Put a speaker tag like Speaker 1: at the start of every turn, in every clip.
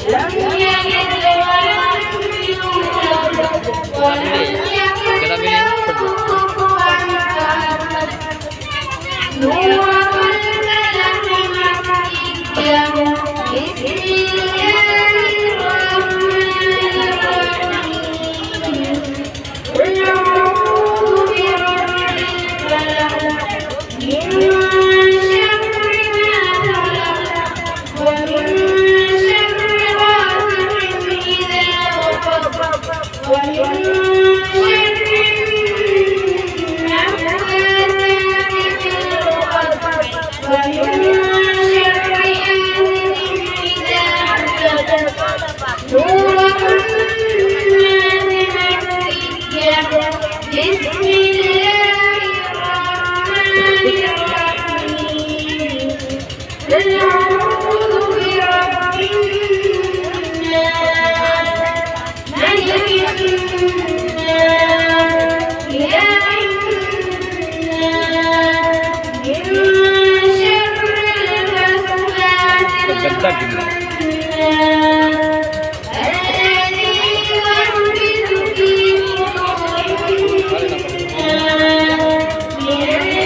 Speaker 1: لم يلد ولم يكن له كفوا أحد نور الفلق مكية بسم الله الرحمن الرحيم قل أعوذ برب الفلق من شر ما خلق ومن شر غاسق إذا وقب ومن شر النفاثات في العقد ومن شر حاسد إذا حسد سورة الناس مكية بسم الله الرحمن الرحيم قل أعوذ برب الناس ملك الناس إله الناس من شر الوسواس الخناس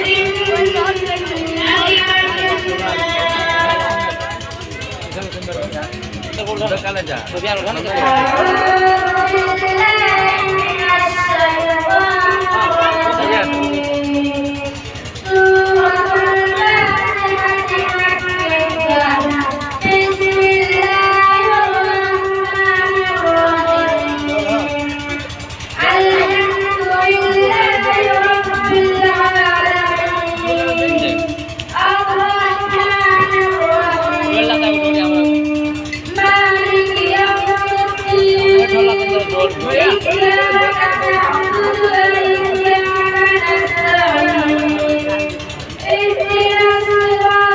Speaker 1: الذي يوسوس في صدور الناس من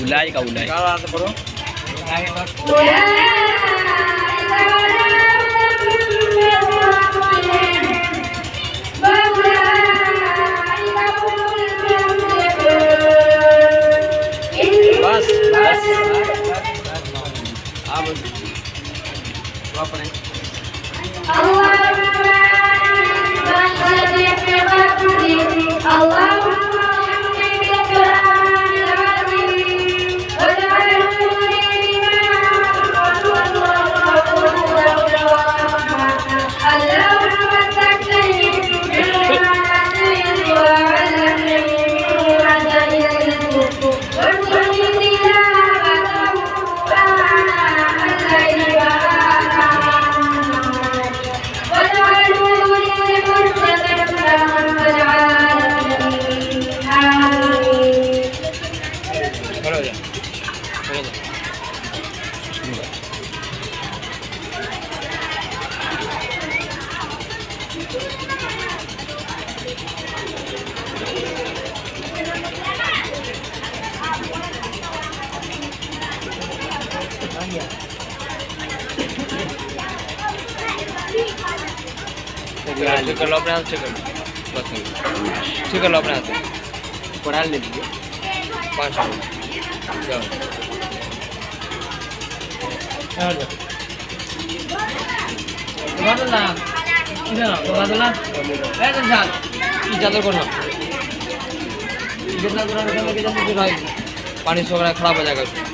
Speaker 2: ulai kau ulai. Bas, bas. Apa? Apa ni?
Speaker 3: कर लो अपने हाथ से कर लो बस ठीक कर लो अपने हाथ से पढ़ा ले लीजिए 5 मिनट जाओ पानी से वगैरह खराब हो जाएगा।